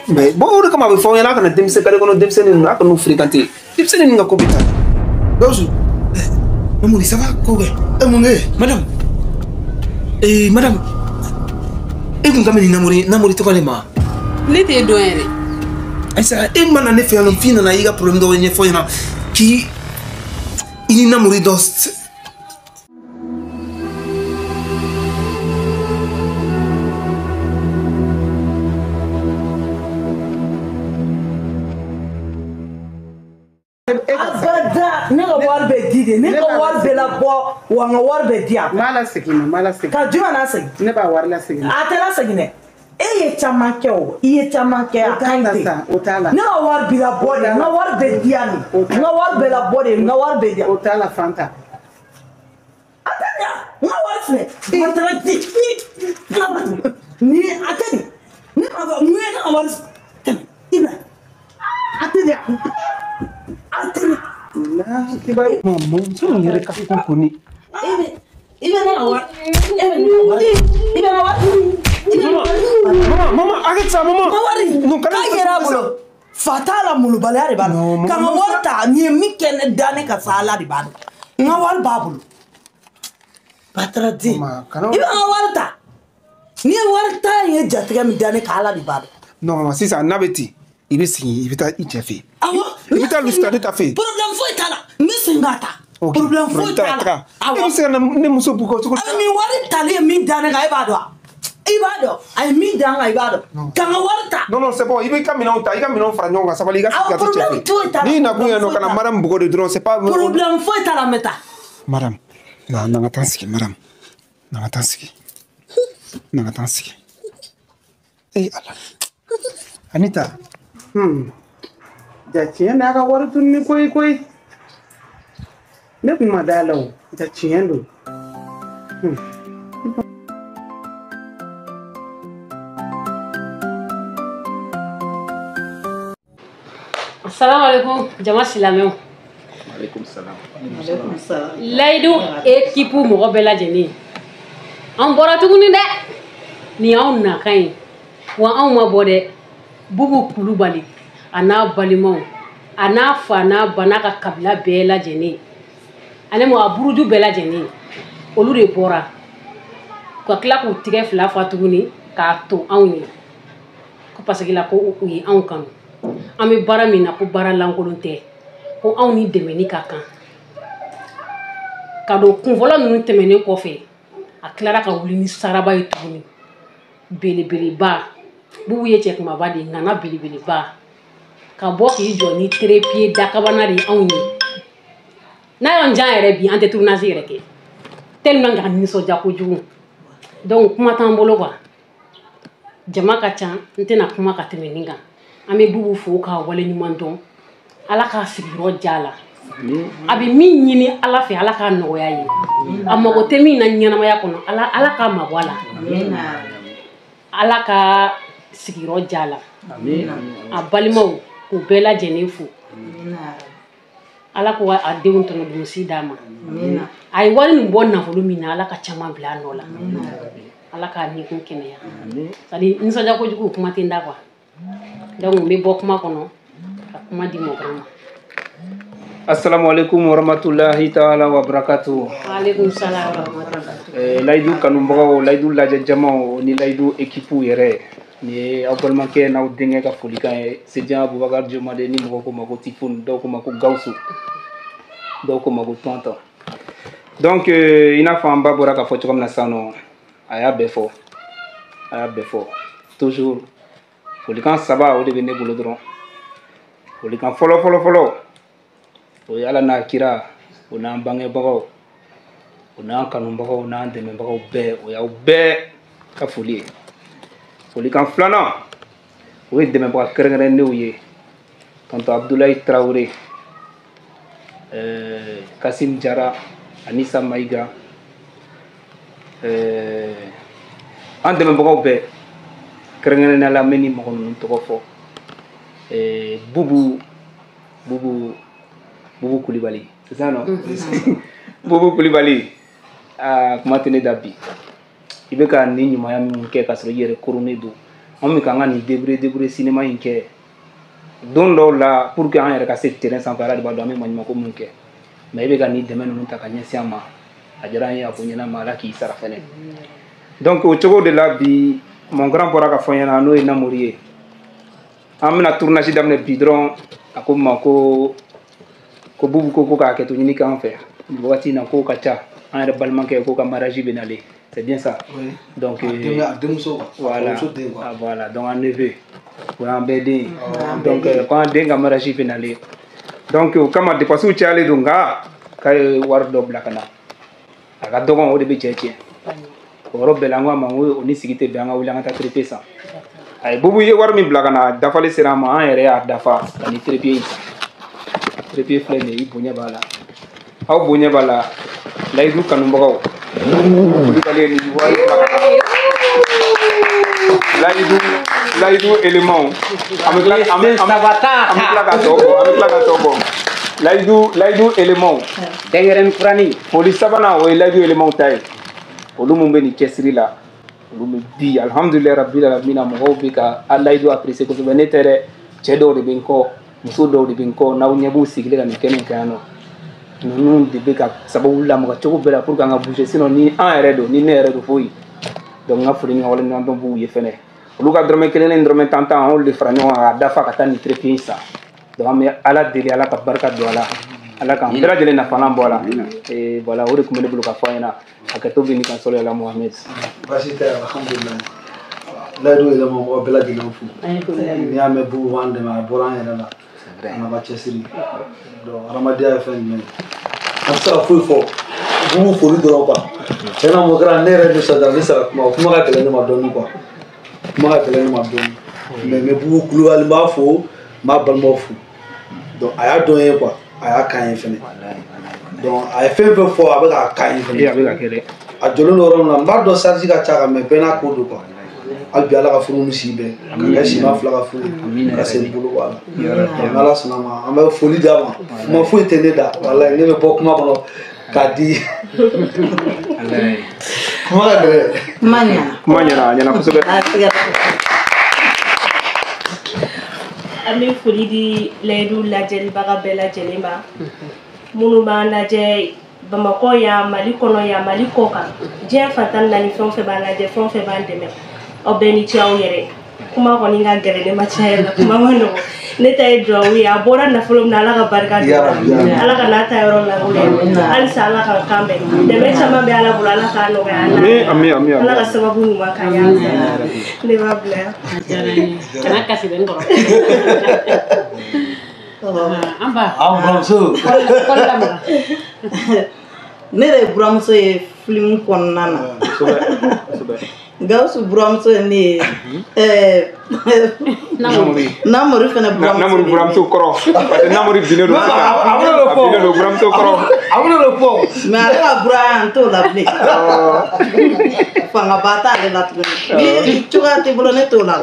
Mais bon, comment vous faites là quand on démissionne quand on démissionne là quand nous fréquenter. Démissionner nous compétent. Bonjour. Maman, ça va quoi? Mon gars, madame. Madame. Et vous avez namoré toi les mains. N'était doué. Et ça, et maintenant on fait un film on a eu un problème de une fois qui il est namoré dans ne ka wari bɛ di de ne ka wari bɛ labɔ wa n ka wari bɛ di yan. M'a lasegin ka juma na segin. ne b'a wari lasegin. a tɛ lasegin dɛ e ye caman kɛ o i ye caman kɛ a ka ɲi ten o t'a la ne ka wari bɛ labɔ de n ka wari bɛ di yan de n ka wari bɛ labɔ de n ka wari bɛ di yan. o t'a la Fanta. a tɛ ɲa n ka wari filɛ o tɛ di ni a tɛ nin ne ma fɔ mun ye ne ka wari tɛmɛ i bɛ a tɛ ɲa a tɛ ɲa. Maman, tu me dirais qu'à ton pony. Maman, arrête ça, maman. Non, quand il est là, fatala mulubala de bana. Quand on voit ta, ni mi ken dane ka sala de bana. Nga wal babulu. Patrati. Iba nga warta. Ni warta ye jatiga mi dane ka ala de bana. Non, maman, si ça n'abeti, il va signer, il va t'y il va t'illustrer ta fille. Problème foi tala. Mi singata. Problème foi tala. Awa. C'est un muso pour que tu mi wari tali mi dane ka ibado. Ibado. Ay mi dane ka ibado. Kanga warta. Non, c'est bon. Il va caminer au taille, caminer au fragnon, ça va les gars. Ni n'a pas eu un madame beaucoup de drôle, c'est pas. Problème foi tala meta. Madame. Non, attends, madame. Non, attends. Eh, Allah. Anita. Jacien n'a ka wari tunni koy. Ne kuma dalaw. Jacien do. Assalamu alaikum, jama silamɛw. Alaikum salam. Layidu équipe mɔgɔ bɛɛ lajɛlen. An bɔra tuguni dɛ. Ni anw nakan ye. Wa anw ma bɔ dɛ. Bubu Kulubali a n'a balimaw a n'a fa n'a ba n'a ka kabila bɛɛ lajɛlen. Ani a buruju bɛɛ lajɛlen. Olu de bɔra. Ka tila k'u tigɛ fila fa tuguni k'a to anw ye. Ko parce que la ko u ye anw kanu. An bɛ baara min na ko baara lankolon tɛ. Ko anw ni dɛmɛni ka kan. Ka don kunfɔlɔ ninnu tɛmɛnen kɔfɛ a tilara ka wuli ni saraba ye tuguni. Belebeleba. Bubu ye cɛ kumaba de nana belebeleba. Ka bɔ k'i jɔ ni trépied dakabana de anw ye. N'a y'an jan yɛrɛ bi an tɛ tournage yɛrɛ kɛ. Tellement ka nisɔndiya kojugu. Donc kuma t'an bolo quoi. Jama ka ca n tɛna kuma ka tɛmɛ nin kan. An bɛ Bubu fo k'a waleɲuman dɔn. Ala k'a sigiyɔrɔ diya la. A bɛ min ɲini Ala fɛ Ala k'a nɔgɔya ye. A mago tɛ min na ɲɛnamaya kɔnɔ Ala k'a mabɔ a la. Ala ka sigiyɔrɔ diya la. A balimaw k'u bɛɛ lajɛlen fo. Ala ko a denw tɔnɔdumusi d'a ma. A ye wari nin bɔ nafolo min na Ala ka caman bila a nɔ la. Ala k'a ɲɛkun kɛnɛya. C'est-à-dire nisɔndiya kojugu kuma tɛ n da quoi. Donc n bɛ bɔ kuma kɔnɔ ka kuma di mɔgɔ ma. Assalamu alaikum warahmatullahi ta'ala wa barakatuh. Wa alaikum salam wa rahmatullahi. Layidu kanubagaw, layidu lajɛjamaw ni layidu équipe yɛrɛ. Ni ye aw balimakɛ n'aw denkɛ ka folikan ye. Sejan Abubakar Jomade ni mɔgɔw ko ma ko Tifun, dɔw ko ma ko Gawusu, dɔw ko ma ko Tonton. Donc i n'a fɔ an ba bɔra k'a fɔ cogo min na sisan nɔ, a y'a bɛɛ fɔ. Toujours folikan saba o de bɛ ne bolo dɔrɔn. Folikan fɔlɔ o ye Ala n'a kira o n'an bangebagaw o n'an kanubagaw o n'an dɛmɛbagaw bɛɛ o y'aw bɛɛ ka foli ye. Folikan filanan o ye dɛmɛbaga kɛrɛnkɛrɛnnenw ye. Tonton Abdulayi Tarawele, Kasim Jara, Anisa Mayiga, an dɛmɛbagaw bɛɛ kɛrɛnkɛrɛnnenya la n bɛ ni mɔgɔ ninnu tɔgɔ fɔ. Bubu Kulibali, c'est ça non? Bubu Kulibali, kuma tɛ ne da bi i bɛ ka nin ɲumanya min kɛ ka sɔrɔ i yɛrɛ koronnen don anw bɛ k'an ka nin débrouiller cinéma in kɛ don dɔw la pour que an yɛrɛ ka se terrain sanfɛ Ala de b'a dɔn an bɛ maɲumako min kɛ mais i bɛ ka nin dɛmɛ ninnu ta ka ɲɛsin an ma a diyara an ye a ko ɲɛnama Ala k'i sara fɛnɛ donc o cogo de la bi mon grand bɔra ka fɔ n ɲɛna n'o ye Namori ye an bɛna tournage daminɛ bi dɔrɔn a ko n ma ko Bubu ko k'a kɛ to ɲini k'an fɛ nin wagati in na kow ka ca an yɛrɛ balimakɛ ko ka mariage bɛ nalen c'est bien ça donc voilà voilà donc un neveu o y'an bɛɛ den donc ko an den ka mariage bɛ nalen donc o kama dépenses cayalen don nka k'a ye wari dɔ bila ka na a ka dɔgɔn o de bɛ cɛ tiɲɛ o yɔrɔ bɛɛ la an ko a ma n ko o ni sigi tɛ bɛn an ka wuli an ka taa trépied san a ye Bubu ye wari min bila ka na dafali sera an ma an yɛrɛ y'a dafa ka ni trépied in san trépied filɛ nin ye i bonya b'a la aw bonya b'a la layidu kanubagaw Kulibali ye nin wari bila ka na layidu élément an bɛ tila ka tɔ bɔ layidu élément dɛngɛrɛni furani foli sabanan o ye layidu élément ta ye olu mun bɛ nin cɛsiri la olu bɛ bi alhamdulilayi rabbil alamina mɔgɔw bɛ ka layidu apprécier kosɛbɛ ne tɛ dɛ cɛ dɔw de bɛ n kɔ muso dɔw de bɛ n kɔ n'aw ɲɛ b'u sigilen ka nin kɛnɛ in kan yan nɔ ninnu de bɛ ka sababu lamaga cogo bɛɛ la pour que an ka bouger sinon ni an yɛrɛ don ni ne yɛrɛ don foyi donc n ka foli ni ka waleɲuman dɔn b'u ye fɛnɛ olu ka dɔrɔmɛ kelen ni dɔrɔmɛ tan an y'olu de fara ɲɔgɔn kan k'a dafa ka taa nin trépied in san donc an bɛ Ala deli Ala ka barika don a la Ala k'an bɛɛ lajɛlen nafalan bɔ a la voilà o de tun bɛ ne bolo ka fɔ an ɲɛna hakɛto bɛ nin kan sɔlɔ yala Mohamed baasi tɛ alhamdulilayi layidu yɛlɛma mɔgɔ bɛɛ lajɛlen fo n'i y'a mɛn Bubu b'an dɛmɛ a bɔra an yɛrɛ la an ka cɛsiri donc adamadenya ye fɛn jumɛn ye an tɛ se ka foyi fɔ Bubu foli dɔrɔn quoi tiɲɛ na mɔgɔ kɛra ne yɛrɛ nisɔndiyara ne sera kuma o kuma ka gɛlɛn ne ma dɔɔni quoi kuma ka gɛlɛn ne ma dɔɔni mais Bubu Kulibali n b'a fo n b'a balimaw fo donc a y'a dɔn ye quoi a y'a kan ye fɛnɛ donc a ye fɛn fɛn fɔ a bɛ k'a kan ye fɛnɛ a jɔlen don yɔrɔ min na n b'a dɔn charge ka ca mais bɛɛ n'a ko don quoi hali bi Ala ka furu ni si bɛn ka kɛ siman fila ka furu ka se bolo bɔ a la donc Ala sɔnna ma an bɛ foli d'a ma kuma foyi tɛ ne da walayi ne bɛ bɔ kuma kɔnɔ k'a di kuma ka gɛlɛn kuma ɲɛna a ɲɛna kosɛbɛ an bɛ foli di layidu lajɛlibaga bɛɛ lajɛlen ma minnu b'an lajɛ Bamakɔ yan Mali kɔnɔ yan Mali kɔ kan diɲɛ fan tan ni naani fɛn o fɛn b'an lajɛ fɛn o fɛn b'an dɛmɛ aw bɛɛ ni ce aw yɛrɛ kuma kɔni ka gɛlɛn ne ma caya la kuma ma nɔgɔ ne ta ye duwawu ye a bɔra nafolo min na Ala ka barika don Ala ka n'a ta yɔrɔ langolo halisa Ala ka kan bɛn dɛmɛ caman bɛ Ala bolo Ala k'a nɔgɔya Ala ka sababu ɲuman k'an ye ne b'a bila yan kana kasi bɛ n kɔrɔ an ba an buramuso ne de ye buramuso ye film kɔnɔna na Gawusu buramuso ye ne ye Namori fana buramuso kɔrɔ parce que Namori binnen don buramuso kɔrɔ mais ale ka bura yan n t'o la bilen fangaba t'ale la tuguni ni cogoya t'i bolo ne t'o la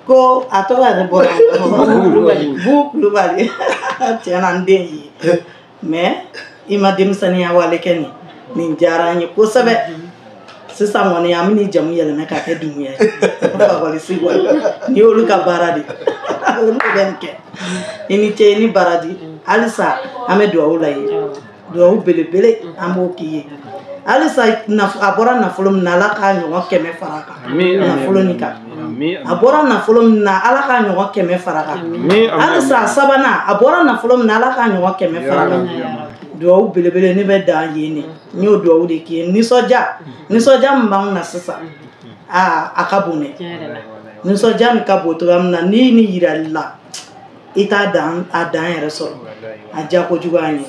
ko a tɔgɔ yɛrɛ bɔra Bubu Kulibali tiɲɛna n den ye mais i ma denmisɛnninya wale kɛ nin diyara an ye kosɛbɛ sisan kɔni an bɛ ni jamu yɛlɛmɛ k'a kɛ Dumuya ye fakɔlisi ni y'olu ka baara de olu bɛ nin kɛ i ni ce i ni baraji halisa an bɛ duwawu la ye duwawu belebele an b'o k'i ye halisa a bɔra nafolo min na Ala k'a ɲɔgɔn 100 fara a kan nafolo nin kan a bɔra nafolo min na Ala k'a ɲɔgɔn 100 fara a kan halisa a sabanan a bɔra nafolo min na Ala k'a ɲɔgɔn 100 fara a kan duwawu belebele ne bɛ dan yen ne n y'o duwawu de k'i ye nisɔndiya min b'anw na sisan a ka bon dɛ nisɔndiya min ka bon cogoya min na n'i ni yirali la i t'a dan yɛrɛ sɔrɔ a diya kojugu an ye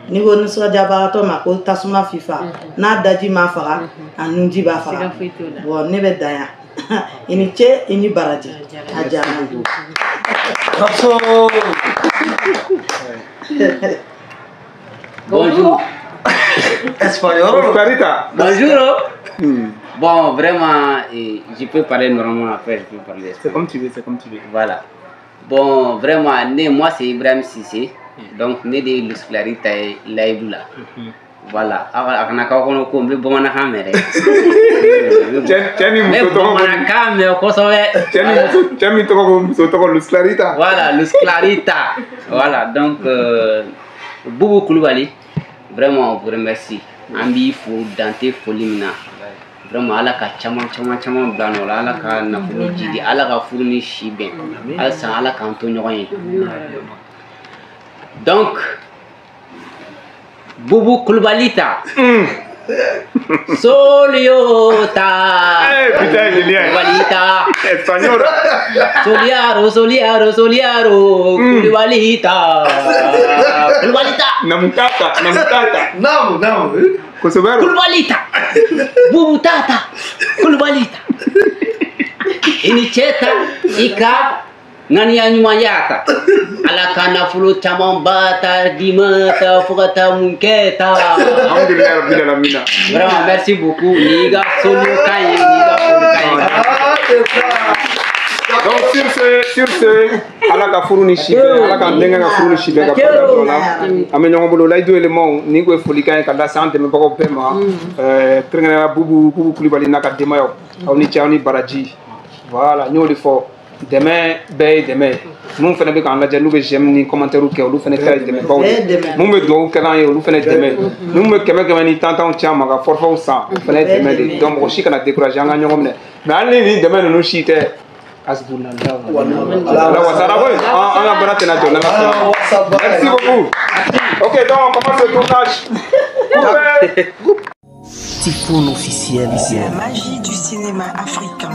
n'i ko nisɔndiyabagatɔ ma ko tasuma fifa n'a daji ma faga a nunji b'a faga bon ne bɛ dan yan i ni ce i ni baraji a diyara n ye. Bonjour. Espagnol. Bonjour. Bon, vraiment, je peux parler normalement après, je peux parler. C'est comme tu veux, c'est comme tu veux. Voilà. Bon, vraiment, moi c'est Ibrahim Sissé. Donc ne de Luz Clarita et Laïdou là. Voilà. Alors on a quand on comble bon na camera. Tiens Mais bon na camera quoi ça va? Tiens mi to Luz Clarita. Voilà, Luz Clarita. Voilà, donc Boubou Koulibaly, vraiment on vous remercie. Ambi fou Dante Folimina. Vraiment ala ka chama blano ala ka na fulu jidi ala ka fulu ni shiben. Ala san ala ka to ɲɔgɔn ye. Donc Boubou Koulibaly ta. Soliota. Putain, Julien. Koulibaly Espagnol. Soliaro. Koulibaly ta. Namutata. Namu. Kosovero. Koulibaly ta. Boubou tata. Koulibaly ta. Ini cheta ika ngani anyumayata. Ala kana fulu chamambata dimata fugata munketa. Vraiment merci beaucoup Niga Solio Kaye Niga Donc sur ce ala ka furu ni shibe ala ka ndenga ka furu ni shibe ka pata dola amenyo bolo Laïdou élément ni ko folika ka da santé me bako pema trengana Boubou Koulibaly na ka demayo awni tiawni baraji voilà ñoli fo demain mun fana be kan lajɛ n'u bɛ j'aime ni commentaire kɛ olu fana kɛra dɛmɛbaw ye mun bɛ dugawu kɛ an ye olu fana dɛmɛ mun bɛ kɛmɛ ni tantanw ci an ma ka forfaitw san o fana ye dɛmɛ de donc mɔgɔ si kana décourager an ka ɲɔgɔn minɛ mais hali ni dɛmɛ ninnu si tɛ asibunala wasara koyi an ka baara tɛna jɔ n'ala merci beaucoup ok donc on commence le tournage. Typhoon officiel. La magie du cinéma africain.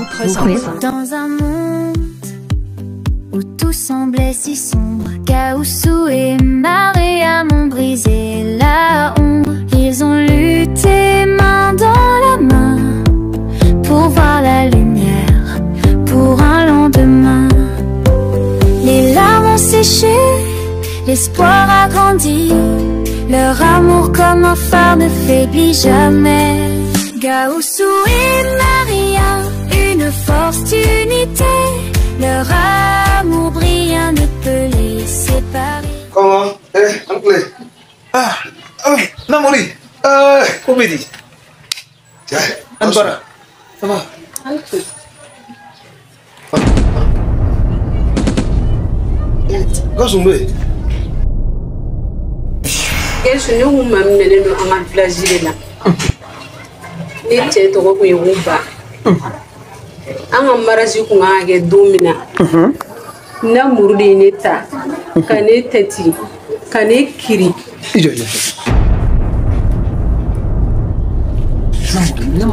Dans un monde où tout semblait si sombre, Gaoussou et Mariam ont brisé la ombre. Ils ont lutté main dans la main pour voir la lumière, pour un lendemain. Les larmes ont séché, l'espoir a grandi. Leur amour comme un phare ne faiblit jamais. Gaoussou et Maria, une force d'unité. Leur amour brillant ne peut les séparer. Comment? Uncle. Namori. Obedi. Tiens, Anbara. Ça va? Gazumbe. Yesu ni wu mam ne no anga village la ni che to ko yi ba anga maraji ku ngage domina na murdi ne ta kane tati kane kiri Ijo.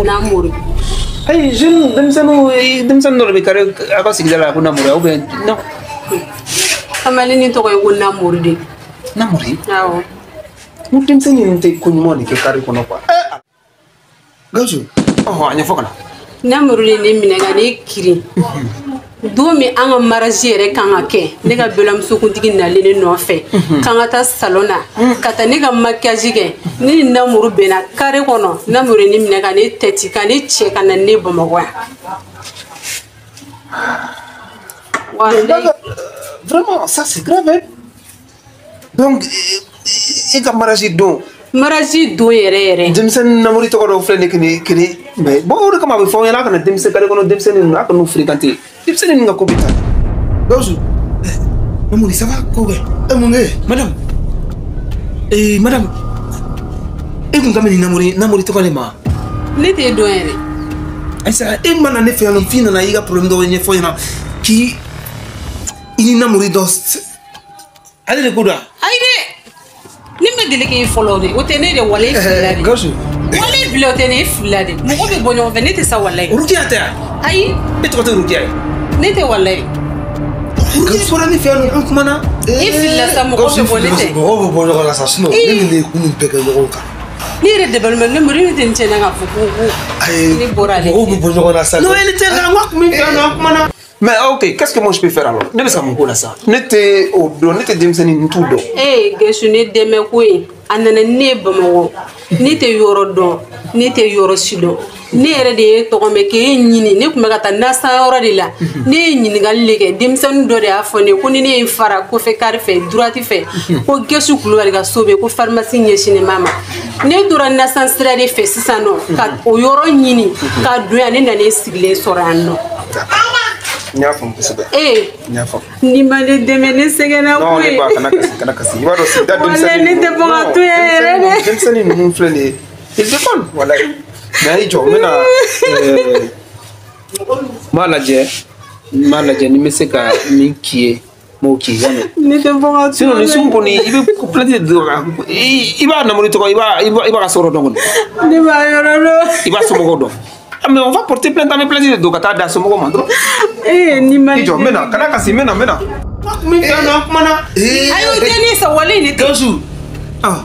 na murdi Ay, jeune demsano no be kare aka sigdala ko namuri o be no. kamali ni to ko yi na murdi. Namuri? Awo. Mungkin saya ni ko mo ni ke kare ko no kwa. Gazu. Oh, anya fokana. Na murdi ni minega ni kiri. Domi anga maraji yɛrɛ kan ka kɛ ne ka bɛlamusokuntigi nalen nɔfɛ kan ka taa salon na ka taa ne ka maquillage kɛ ne ni namuru bɛnna carré kɔnɔ namuru ni minɛ ka ne tɛti ka ne cɛ ka na ne Bamakɔ yan. Vraiment, ça c'est grave. Hein? Donc, et ka maraji don. Maraji don yɛrɛ. Denmisɛnnin namuru tɔgɔ dɔw filɛ ne kini mais bon o de kama a bɛ fɔ aw ɲɛna a kana denmisɛnnin carré kɔnɔ denmisɛnnin a kana n'u fréquenter. Denmisɛnnin ka ko bɛ taa. Gawusu. Namuri, ça va ko bɛ? Mun kɛ? Madame. Madame. E kun ka mɛ ni namuri tɔgɔ de ma? Ne t'e dɔn yɛrɛ. Aisa, e mana ne fɛ yan nɔ f'i nana i ka problème dɔw ɲɛfɔ ɲɛna k'i i ni namuri dɔ ale de ko don wa? Ayi dɛ. Ne ma deli k'e fɔlɔ de o tɛ ne de walayi filila de. Gawusu. Walayi bila o tɛ ne filila de. Mɔgɔ bɛ bɔ ɲɔgɔn fɛ ne tɛ sa walayi. Rukiya tɛ yan? Ayi. E tɔgɔ tɛ Rukiya ye? Ne tɛ walayi. Rukiya fɔra ne fɛ yan nɔ an kumana. E filila sa mɔgɔ bɛ bɔ ne tɛ. Mɔgɔ bɛ bɔ ɲɔgɔn na sa sinon ne ni ne kun bɛɛ kɛ ɲɔgɔn kan. Ne yɛrɛ dabalima ne mori ne tɛ n cɛ na k'a fɔ ko ne bɔra ale. Mɔgɔw bɛ bɔ ɲɔgɔn na sa. Non, elle était là, moi, comme une femme, Mais ok, qu'est-ce que moi je peux faire alors? Ne me ça mon là ça. N'était au dos, n'était demseni tout dos. Eh, que je n'ai deme koué. Anana ne bamawo. N'était yorodon, n'était yorosido. Ne yɛrɛ de ye tɔgɔ mɛn k'e ɲini ne tun bɛ ka taa nasa yɔrɔ de la ne ye ɲininkali de kɛ denmisɛnnin dɔ de y'a fɔ ne ko ni ne ye n fara kɔfɛ kari fɛ durati fɛ ko Gesu Kulubali ka so bɛ ko pharmacie ɲɛsinnen b'a ma ne tora nasa sira de fɛ sisan nɔ ka o yɔrɔ ɲini ka don yan ne nan'e sigilen sɔrɔ yan nɔ. N y'a faamu kosɛbɛ. N y'a faamu. Ni ma ne dɛmɛ ne sɛgɛnna koyi. Non ne ba kana kasi i b'a dɔn sigida denmisɛnnin. Walayi ne tɛ bɔ ka to yan yɛrɛ dɛ. Denmisɛnnin ninnu filɛ nin ye ils défendent walayi. Mais il faut m'a lajɛ ni bɛ se ka min k'i ye m'o k'i ye. Sinon ni sugu kɔni i bɛ plainte de i b'a namori tɔgɔ i b'a ka sɔrɔ dɔn kɔni. Ne b'a yɔrɔ dɔn. I b'a somɔgɔw dɔn. Mais on va porter plainte, on va plainte de don ka taa da somɔgɔw ma dɔrɔn. Ni ma. I jɔ n bɛ na kana kasi n bɛ na. Min fɛn na kuma na. A y'o den ni sa wale ni tɛ. Gawusu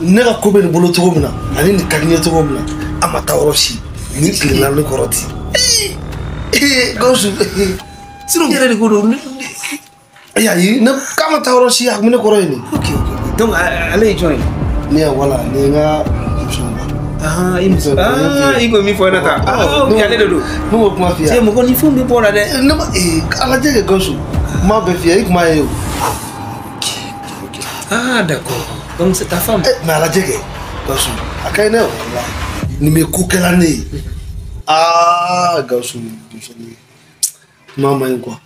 ne ka ko bɛ nin bolo cogo min na ani nin ka di n ye cogo min na a ma taa yɔrɔ si nin tilela ne kɔrɔ ten. Gawusu sinon yɛrɛ de ko don. ayi ne k'a ma taa yɔrɔ si a kun bɛ ne kɔrɔ yen de. Ok donc ale ye jɔn ye. ne ya wala ne ye n ka muso i muso i ko min fɔ ne ta ale de don. ne m'o kuma f'i ye. mɔgɔ ni fɛnw bɛ bɔ o la dɛ. ne ma ala jɛ kɛ Gawusu n m'a bɛɛ f'i ye i kun b'a ye o. Ah d'accord. Donc c'est ta femme. Mais ala jɛ kɛ Gawusu a ka ɲi ne wala nin bɛ ko kɛla ne ye Gawusu kuma ma ɲi quoi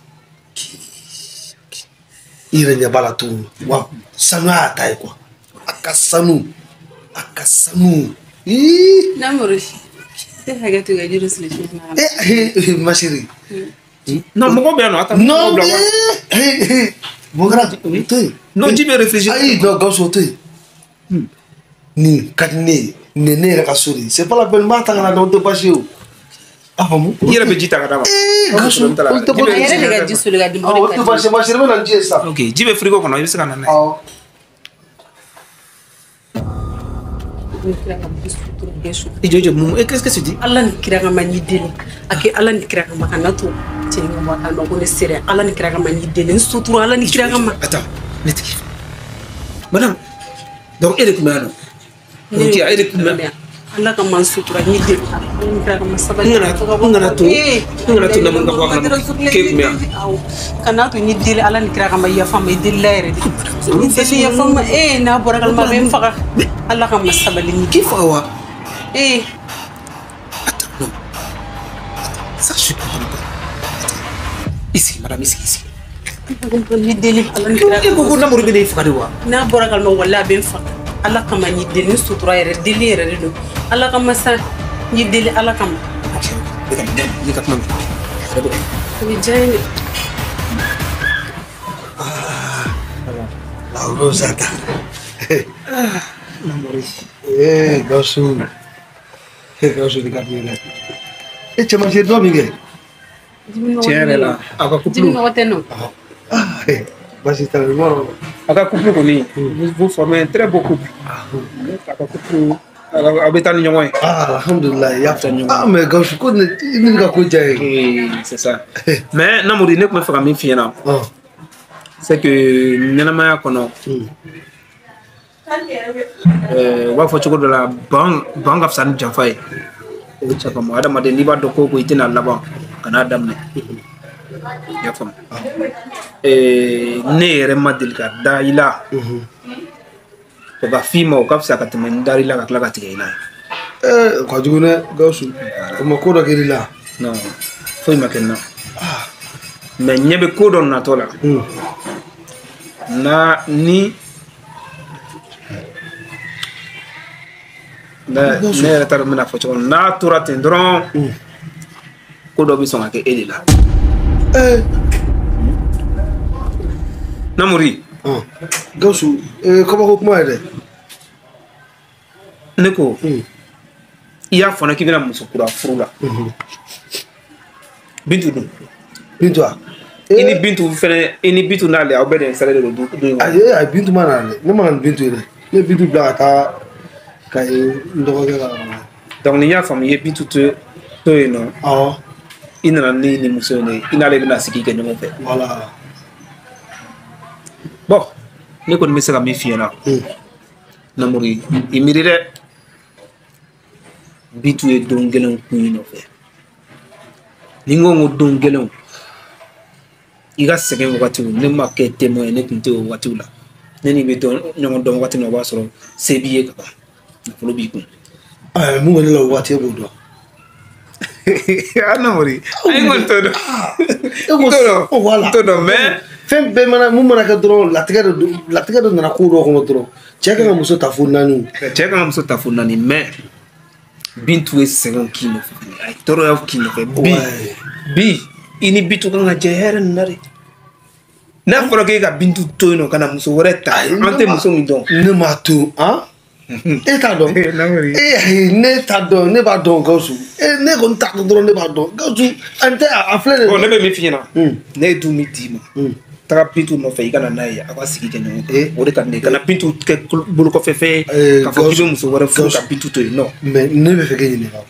i yɛrɛ ɲɛ b'a la tuguni wa sanuya y'a ta ye quoi a ka sanu Namori tɛ hakɛ to ka jiri siri fiɲɛ na. ma chérie. Non mɔgɔ bɛ yan nɔ a ta non bon grand to yen. non ji bɛ réfléchir. ayi non Gawusu to yen nin ka di ne ye nin ne yɛrɛ ka so de c'est pas la peine n b'a ta ka na dɔn o tɛ baasi ye o. a faamu. i yɛrɛ bɛ ji ta ka d'a ma. Gawusu a yɛrɛ de ka ji soli ka di mɔgɔ de o tɛ baasi ye ma chérie n bɛ na ji ye sisan. ok ji bɛ frigo kɔnɔ i bɛ se ka na n'a ye. I jɔ mun qu'est-ce que tu dis? Allah ni kira ka ma ɲi deli a kɛ Allah ni kira ka ma kana to cɛ in ka bɔ a nɔ ko ne sera Allah ni kira ka ma ɲi deli n sutura Allah ni kira ka ma. Attends ne tigi madame donc e de tun bɛ yan nɔ. e de tun bɛ yan. Allah ka ma n sutura ɲi deli Allah ni kira ka ma sabali. n kana to namori ka bɔ a kalama k'e tun bɛ yan. kana to ɲi deli Allah ni kira ka ma yafa ma i delila yɛrɛ de ni deli yafa ma n'a bɔra kalama a bɛ n faga Allah ka ma sabali ɲi. K'i faga wa? Attends, non. Ça, je comprends pas. Attends. Ici, madame, ici. Ni deli Allah ni kira ka ma. ko namori bɛ ne faga de wa? N'a bɔra kalama wala a bɛ n faga Allah ka ma ɲi deli ni sutura yɛrɛ deli yɛrɛ de don Allah ka ma sa ɲi deli Allah ka ma. Ne ka kuma mɛn. Ni diya ye ne. la Rosata. namori. Gawusu Gawusu ni ka di ne la. e cɛmancɛ dɔ min kɛ. tiɲɛ yɛrɛ la a ka couple. Dimi nɔgɔ tɛ nɔ. Basi t'a la a ka couple kɔni vous formez un très beau couple. a ka couple a bɛ taa ni ɲɔgɔn ye. alhamdulilah i y'a fɔ ɲɔgɔn. mais Gawusu ko ne ka ko diya ye. c'est ça mais namori ne tun bɛ fɛ ka min f'i ɲɛna. c'est que ɲɛnamaya kɔnɔ. u b'a fɔ cogo dɔ la ban ka fisa ni janfa ye. o ye cɛ faamu adamaden n'i b'a dɔn ko i tɛna laban kan'a daminɛ. i y'a faamu. ne yɛrɛ ma deli ka da i la. o ka f'i ma o ka fisa ka tɛmɛ n dar'i la ka tila ka tigɛ i la ye. ka jugu dɛ Gawusu o ma ko dɔ kɛr'i la. non foyi ma kɛ n na. mais ɲɛ bɛ ko dɔ natɔ la. ni ne yɛrɛ t'a dɔn n bɛna fɔ cogo min n'a tora ten dɔrɔn ko dɔ bɛ sɔn ka kɛ e de la. namori. Gawusu kabako kuma ye dɛ. ne ko i y'a fɔ ne k'i bɛna muso kura furu la. Bintu dun. Bintu a. i ni Bintu fɛnɛ i ni Bintu n'ale aw bɛɛ de installé don du in kɔnɔ. ayi Bintu ma na dɛ ne ma na ni Bintu ye dɛ ne ye Bintu bila ka taa ka ye n dɔgɔkɛ ka. donc ni n y'a faamu i ye Bintu to yen nɔ. awɔ. il n'a ni émotionné, il n'a pas ce qu'il a fait. Voilà. Bon, nous connaissons la méfiance là. Namori, il mérite bitu dongelon queen of it. Lingo dongelon. Il a second what you ne market témoin et ne pinto what you la. Neni be don what no was or CBA kaba. Follow biku. Mungo la what you do. Namori. I want to. Oh voilà. Todo mais fem be mana mumana ka dron la tiga do na ko do ko dron. Cheka nga muso tafunani. Cheka nga muso tafunani mais bintu second kilo. I toro of kilo. B ini bitu kan ngajer nari. Na foro ke ga bintu to no kana muso woreta. Ante muso mi don. Ne ma to, hein? E ta don. Ne ta don, ne ba don gausu. Ne kon ta don ne ba don. Gausu ante a fleur. Bon, ne be me fina. Ne du mi dima. Taka pintu no fe igana na ya akwa sigi kenyo. O de kan ne kana pintu ke bulu ko fefe ka fo kibe muso wora fu ka pintu to no. Mais ne be fe ke ni ba.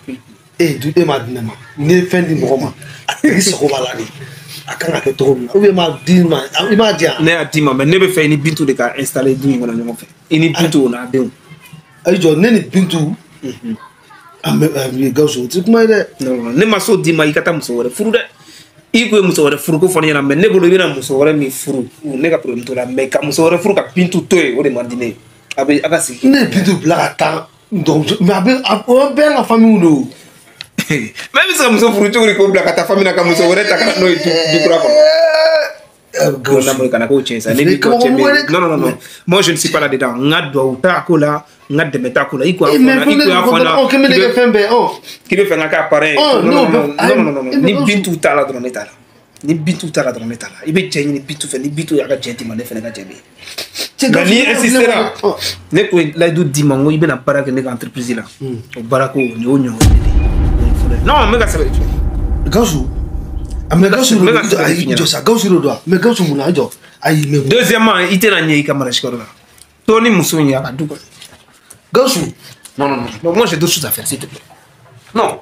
Du e ma dinema. Ne fendi mo ma. Ati so ko balani. Akanga ke to na. O be ma dinema. Ima dia. Ne atima mais ne be fe ni pintu de ka installer du ngona nyongo fe. Ini pintu na de. Ay jo ne ni pintu. Gausu tu kuma ide. No, ne maso dima ikata muso wora furu de. Iko muso wora furu ko foni na me ne bolo bina muso wora mi furu. Ne ka problem to la me ka muso wora furu ka pintu toy o de mandine. Abe akasi. Ne pintu blata. Donc mais abe ben la famille no. Même si muso furu chori ko blaka ta famille na ka muso wora ta kana no du kura ko. Non. Moi je ne suis pas là-dedans. Qui veut faire un cas pareil? Non. Ni bintu tala dans l'état là. Ni bintu tala dans l'état là. Il veut changer ni bintu fait ni bintu ya ka jenti mane fait na jembe. Ni insister là. Ne ko la du dimango ibe na para que ne entreprise là. O barako ni onyo. Non, mais ça va. Gausu. Mais deuxièmement, il était dans caméra. Tony Moussounia a tout. Gausu. Non. Donc moi j'ai d'autres choses à faire, s'il te plaît. Non.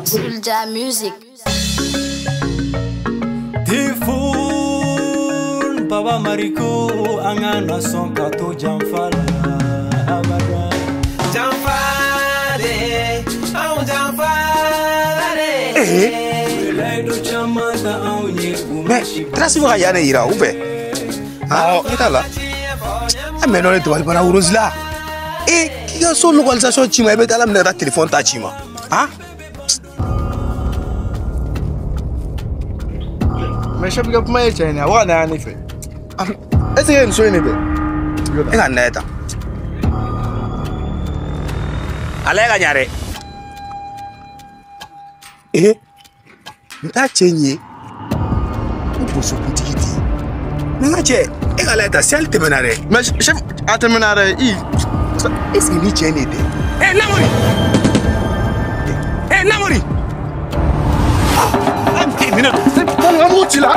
Soulja Music. Tifun Baba Mariko angana son kato jamfala abada jamfale au jamfale ledo chamata au yeku mais trasi wa yana ira ube ah itala mais non to para uruzla qui a son localisation chima ebe tala mna téléphone ta chima ah mais je peux pas y aller wa na ni fait est-ce que une chose n'était ega neta alega nyare nta chenye uposo kutikiti nanga che ega leta si al terminare mais chef a terminare est-ce que ni chenye de Namori un minute c'est ton amour tu la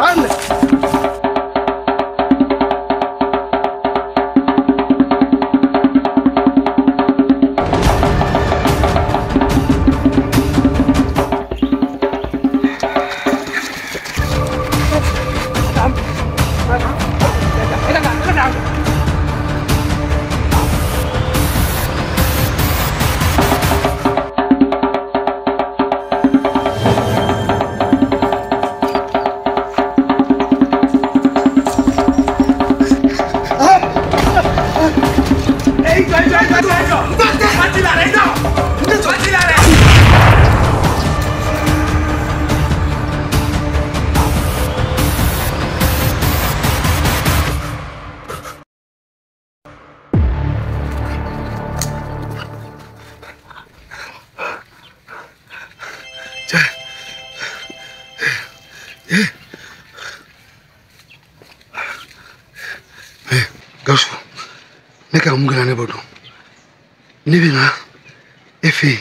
fe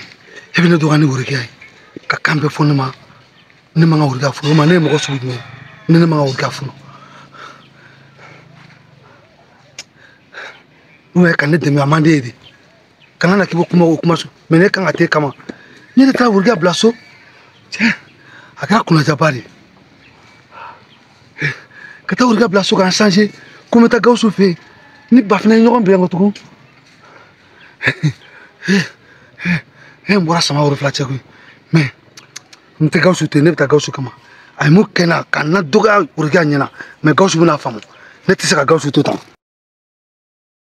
e bine dogani wurike ai ka kambe fonu ma ne manga wurika funu ma ne mo ko subi ne manga wurika funu uwe kan ne demi amande edi kana na kibo kuma so mene kan ate kama ni ta wurika blaso tiens aka kuna jabari kata wurika blaso kan changer comme ta gausu fe ni bafna nyogon be ngotugo mbora sama wuri flacha ko me nte gausu te ne ta gausu kama ay mo kena kana doga wurika nyana me gausu buna famu ne tisa gausu to tam